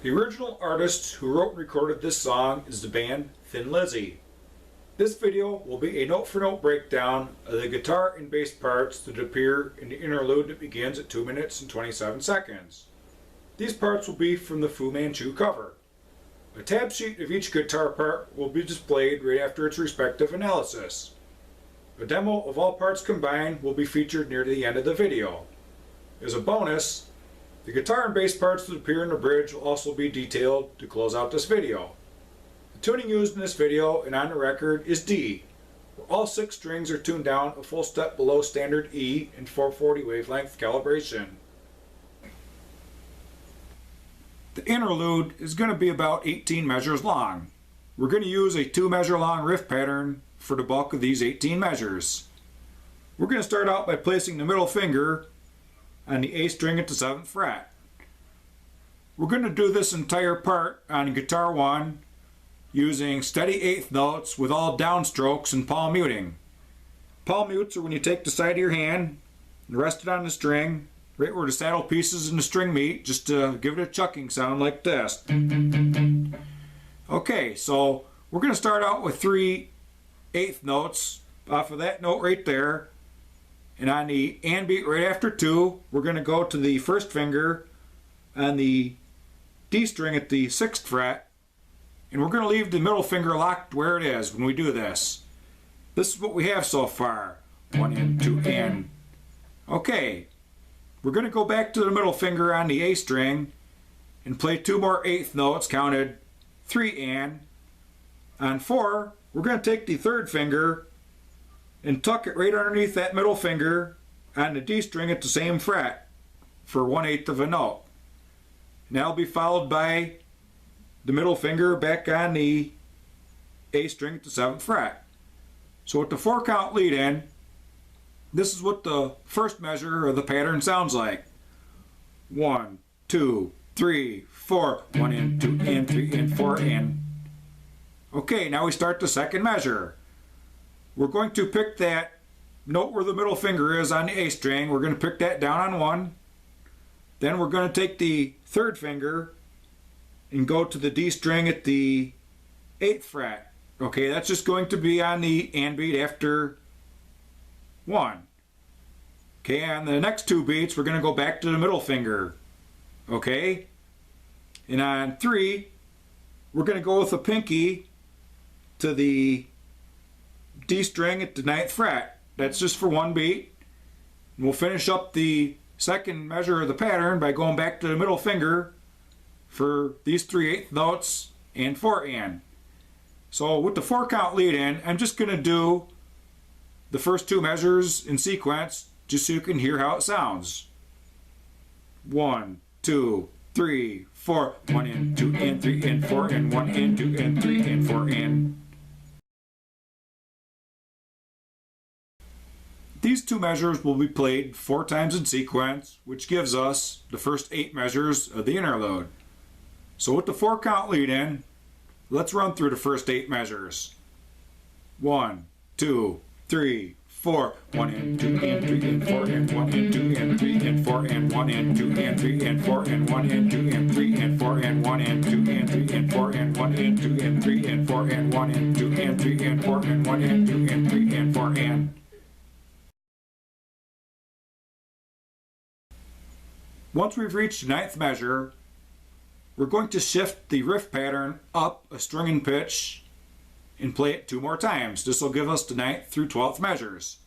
The original artist who wrote and recorded this song is the band Thin Lizzy. This video will be a note-for-note breakdown of the guitar and bass parts that appear in the interlude that begins at 2 minutes and 27 seconds. These parts will be from the Fu Manchu cover. A tab sheet of each guitar part will be displayed right after its respective analysis. A demo of all parts combined will be featured near the end of the video. As a bonus, the guitar and bass parts that appear in the bridge will also be detailed to close out this video. The tuning used in this video and on the record is D, where all 6 strings are tuned down a full step below standard E and 440 wavelength calibration. The interlude is going to be about 18 measures long. We're going to use a 2 measure long riff pattern for the bulk of these 18 measures. We're going to start out by placing the middle finger on the A string at the 7th fret. We're going to do this entire part on guitar 1 using steady 8th notes with all downstrokes and palm muting. Palm mutes are when you take the side of your hand and rest it on the string, right where the saddle pieces and the string meet, just to give it a chucking sound like this. Okay, so we're going to start out with 3 8th notes off of that note right there. And on the and beat right after 2, we're going to go to the first finger on the D string at the 6th fret. And we're going to leave the middle finger locked where it is when we do this. This is what we have so far. 1 and 2 and. Okay. We're going to go back to the middle finger on the A string and play 2 more 8th notes counted 3 and. On 4, we're going to take the 3rd finger and tuck it right underneath that middle finger on the D string at the same fret for 1/8 of a note. And that'll be followed by the middle finger back on the A string at the 7th fret. So with the 4 count lead in, this is what the first measure of the pattern sounds like. 1, 2, 3, 4, 1 and 2 and 3 and 4 and. Okay, now we start the second measure. We're going to pick that note where the middle finger is on the A string. We're going to pick that down on 1. Then we're going to take the 3rd finger and go to the D string at the 8th fret. Okay, that's just going to be on the and beat after 1. Okay, on the next 2 beats, we're going to go back to the middle finger. Okay, and on 3, we're going to go with a pinky to the D string at the 9th fret. That's just for 1 beat. And we'll finish up the second measure of the pattern by going back to the middle finger for these 3 8th notes and 4 and. So with the 4 count lead in, I'm just going to do the first 2 measures in sequence just so you can hear how it sounds. 1, 2, 3, 4, 1 and 2 and 3 and 4 and 1 and 2 and 3 and 4 and. These 2 measures will be played 4 times in sequence, which gives us the first 8 measures of the interlude. So with the 4 count lead in, let's run through the first 8 measures. 1, 2, 3, 4, 1 and 2 and 3 and 4 and 1 and 2 and 3 and 4 and 1 and 2 and 3 and 4 and 1 and 2 and 3 and 4 and 1 and 2 and 3 and 4 and 1 and 2 and 3 and 4 and 1 and 2 and 3 and 4 and 1 and 2 and 3 and 4 and. Once we've reached the 9th measure, we're going to shift the riff pattern up a string and pitch and play it 2 more times. This will give us the 9th through 12th measures.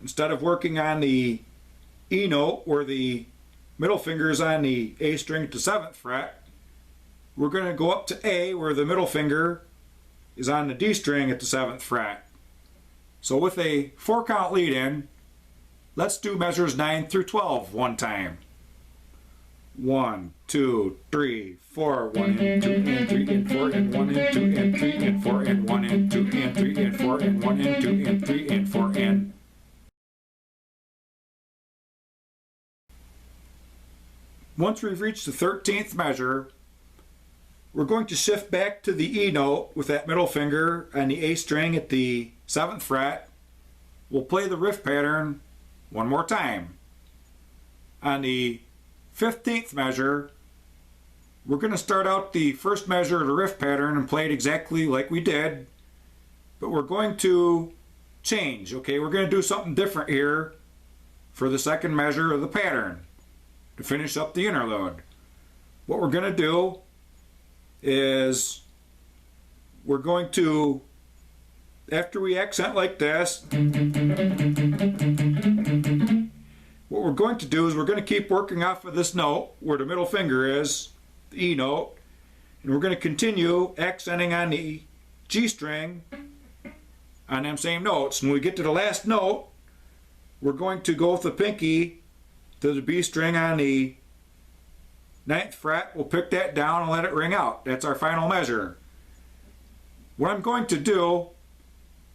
Instead of working on the E note where the middle finger is on the A string at the 7th fret, we're going to go up to A where the middle finger is on the D string at the 7th fret. So with a 4 count lead in, let's do measures 9 through 12 one time. 1, 2, 3, 4, 1 and 2 and 3 and 4 and 1 and 2 and 3 and 4 and 1 and 2 and 3 and 4 and 1 and 2 and 3 and 4 and. Once we've reached the 13th measure, we're going to shift back to the E note with that middle finger on the A string at the 7th fret. We'll play the riff pattern 1 more time. On the 15th measure, we're going to start out the first measure of the riff pattern and play it exactly like we did, but we're going to change. Okay, we're going to do something different here for the second measure of the pattern to finish up the interlude. What we're going to do is we're going to, after we accent like this, what we're going to do is we're going to keep working off of this note where the middle finger is, the E note, and we're going to continue accenting on the G string on them same notes. When we get to the last note, we're going to go with the pinky to the B string on the 9th fret. We'll pick that down and let it ring out. That's our final measure. What I'm going to do,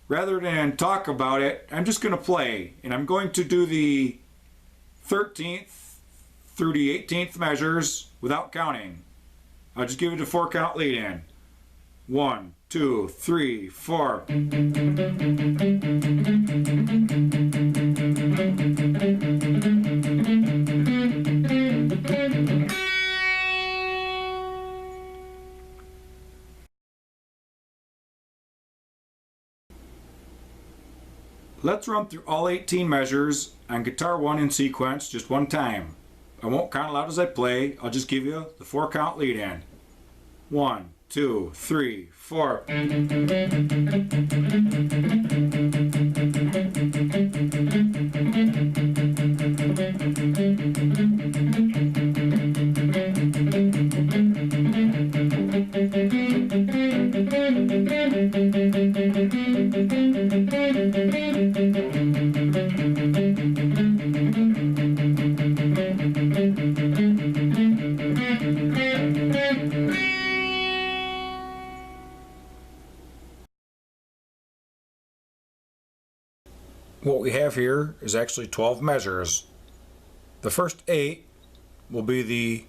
rather than talk about it, I'm just going to play, and I'm going to do the 13th through the 18th measures without counting. I'll just give it a 4-count lead in. 1, 2, 3, 4. Let's run through all 18 measures on guitar 1 in sequence just one time. I won't count aloud as I play, I'll just give you the 4-count lead in. 1, 2, 3, 4. What we have here is actually 12 measures. The first 8 will be the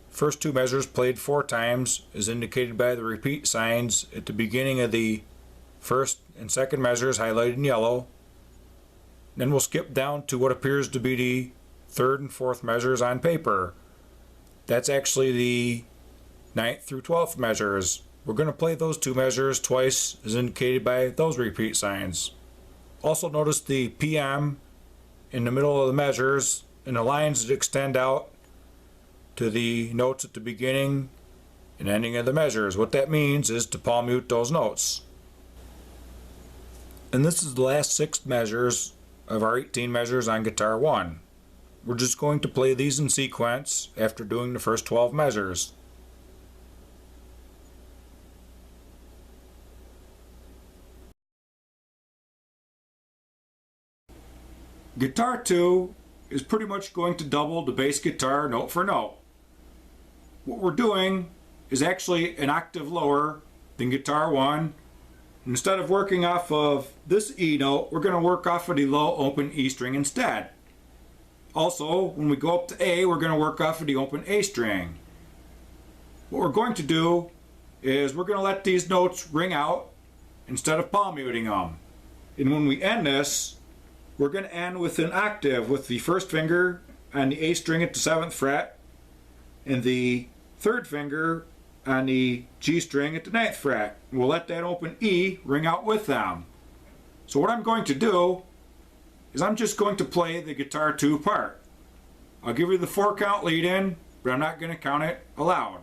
first 2 measures played 4 times, as indicated by the repeat signs at the beginning of the first and second measures highlighted in yellow. Then we'll skip down to what appears to be the 3rd and 4th measures on paper. That's actually the 9th through 12th measures. We're going to play those 2 measures twice, as indicated by those repeat signs. Also notice the PM in the middle of the measures and the lines that extend out to the notes at the beginning and ending of the measures. What that means is to palm mute those notes. And this is the last 6 measures of our 18 measures on guitar 1. We're just going to play these in sequence after doing the first 12 measures. Guitar 2 is pretty much going to double the bass guitar note for note. What we're doing is actually an octave lower than guitar 1. Instead of working off of this E note, we're going to work off of the low open E string instead. Also, when we go up to A, we're going to work off of the open A string. What we're going to do is we're going to let these notes ring out instead of palm muting them. And when we end this, we're going to end with an octave with the first finger on the A string at the 7th fret and the 3rd finger on the G string at the 9th fret. We'll let that open E ring out with them. So what I'm going to do is I'm just going to play the guitar 2 part. I'll give you the 4-count lead in, but I'm not going to count it aloud.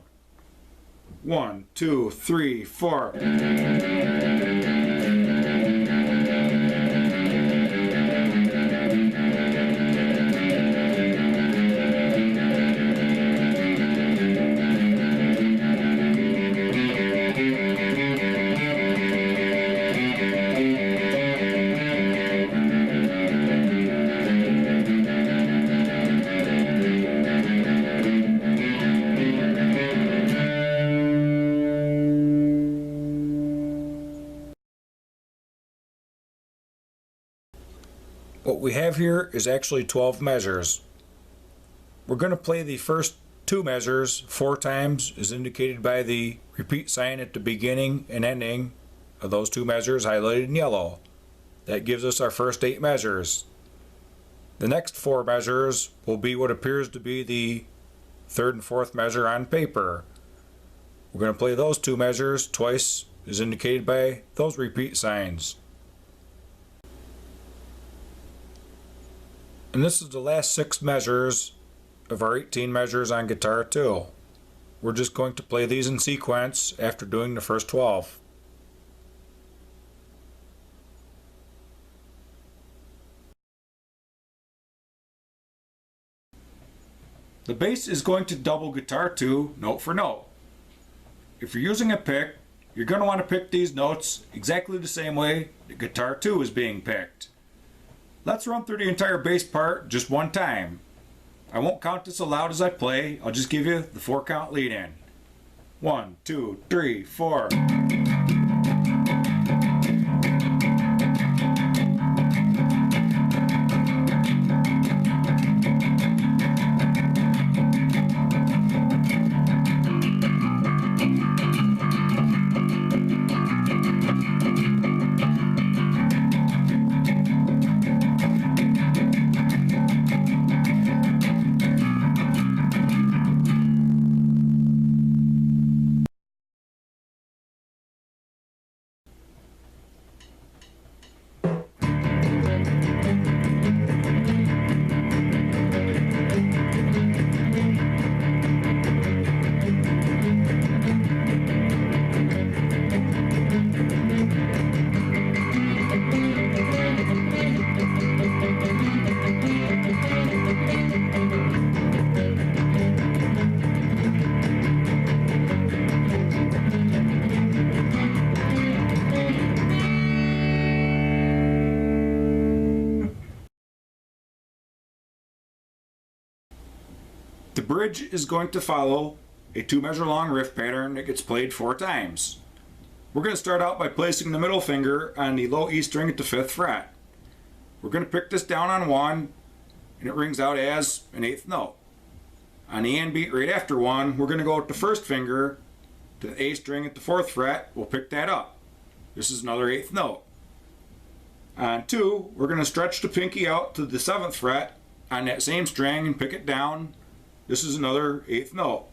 1, 2, 3, 4. What we have here is actually 12 measures. We're going to play the first 2 measures 4 times, as indicated by the repeat sign at the beginning and ending of those 2 measures highlighted in yellow. That gives us our first 8 measures. The next 4 measures will be what appears to be the 3rd and 4th measure on paper. We're going to play those two measures twice as indicated by those repeat signs. And this is the last 6 measures of our 18 measures on guitar 2. We're just going to play these in sequence after doing the first 12. The bass is going to double guitar 2 note for note. If you're using a pick, you're going to want to pick these notes exactly the same way that guitar 2 is being picked. Let's run through the entire bass part just one time. I won't count this aloud as I play, I'll just give you the 4 count lead in. 1, 2, 3, 4. The bridge is going to follow a 2 measure long riff pattern that gets played 4 times. We're going to start out by placing the middle finger on the low E string at the 5th fret. We're going to pick this down on 1 and it rings out as an 8th note. On the and beat right after 1, we're going to go with the first finger to the A string at the 4th fret. We'll pick that up. This is another 8th note. On 2, we're going to stretch the pinky out to the 7th fret on that same string and pick it down. This is another 8th note.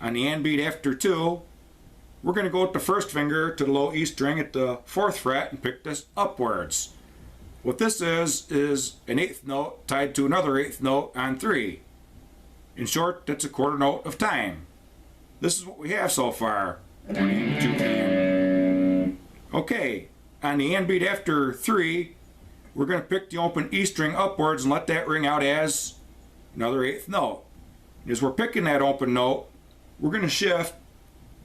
On the and beat after 2, we're going to go with the first finger to the low E string at the 4th fret and pick this upwards. What this is an 8th note tied to another 8th note on 3. In short, that's a quarter note of time. This is what we have so far. 1 and 2 and. Okay, on the and beat after 3, we're going to pick the open E string upwards and let that ring out as another 8th note. As we're picking that open note, we're going to shift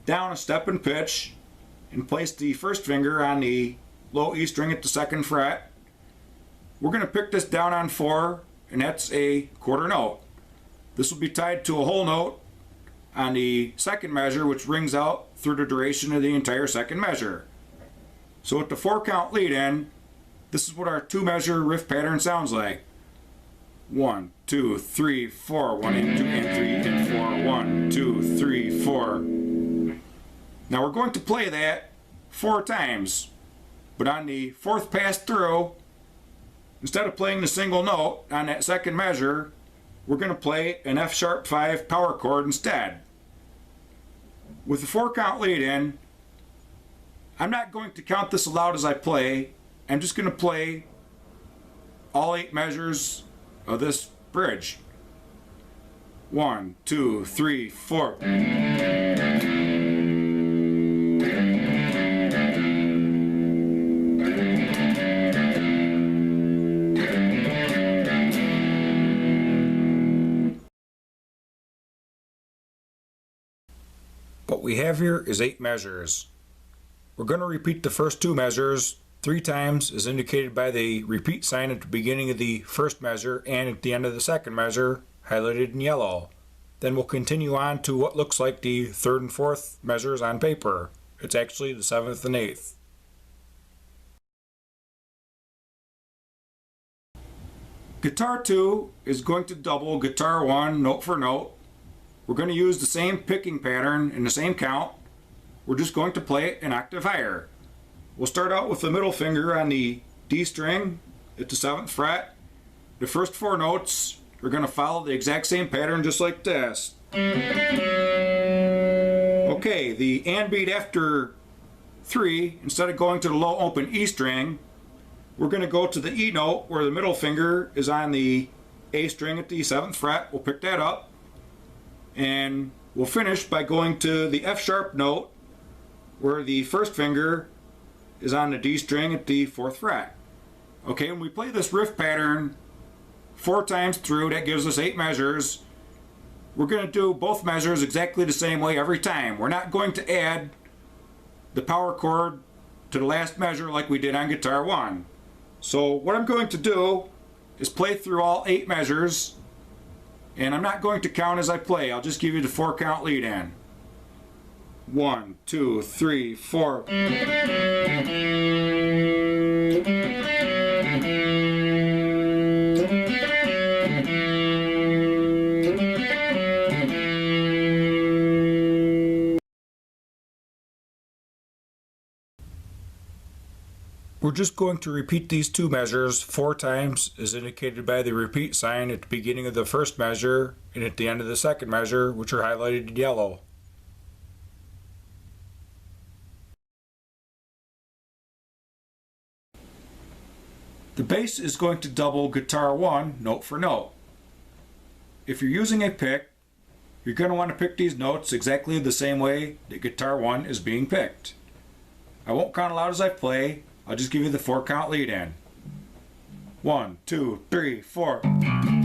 down a step in pitch and place the first finger on the low E string at the 2nd fret. We're going to pick this down on 4, and that's a quarter note. This will be tied to a whole note on the 2nd measure, which rings out through the duration of the entire 2nd measure. So with the 4 count lead in, this is what our 2 measure riff pattern sounds like. 1, 2, 3, 4, 1 and 2 and 3 and 4, 1, 2, 3, 4. Now we're going to play that 4 times, but on the 4th pass through, instead of playing the single note on that 2nd measure, we're going to play an F sharp 5 power chord instead. With the 4 count lead in, I'm not going to count this aloud as I play. I'm just going to play all 8 measures of this bridge. 1, 2, 3, 4. What we have here is 8 measures. We're going to repeat the first 2 measures 3 times as indicated by the repeat sign at the beginning of the first measure and at the end of the 2nd measure, highlighted in yellow. Then we'll continue on to what looks like the 3rd and 4th measures on paper. It's actually the 7th and 8th. Guitar 2 is going to double guitar 1 note for note. We're going to use the same picking pattern in the same count. We're just going to play it an octave higher. We'll start out with the middle finger on the D string at the 7th fret. The first 4 notes are going to follow the exact same pattern just like this. Okay, Okay, the and beat after 3, instead of going to the low open E string, we're going to go to the E note where the middle finger is on the A string at the 7th fret. We'll pick that up. And we'll finish by going to the F sharp note where the first finger is on the D string at the 4th fret. Okay, when we play this riff pattern 4 times through, that gives us 8 measures. We're going to do both measures exactly the same way every time. We're not going to add the power chord to the last measure like we did on guitar 1. So what I'm going to do is play through all 8 measures, and I'm not going to count as I play. I'll just give you the 4 count lead in. 1, 2, 3, 4. We're just going to repeat these 2 measures 4 times as indicated by the repeat sign at the beginning of the first measure and at the end of the second measure, which are highlighted in yellow. The bass is going to double guitar 1 note for note. If you're using a pick, you're going to want to pick these notes exactly the same way that guitar 1 is being picked. I won't count aloud as I play. I'll just give you the 4 count lead in. 1, 2, 3, 4.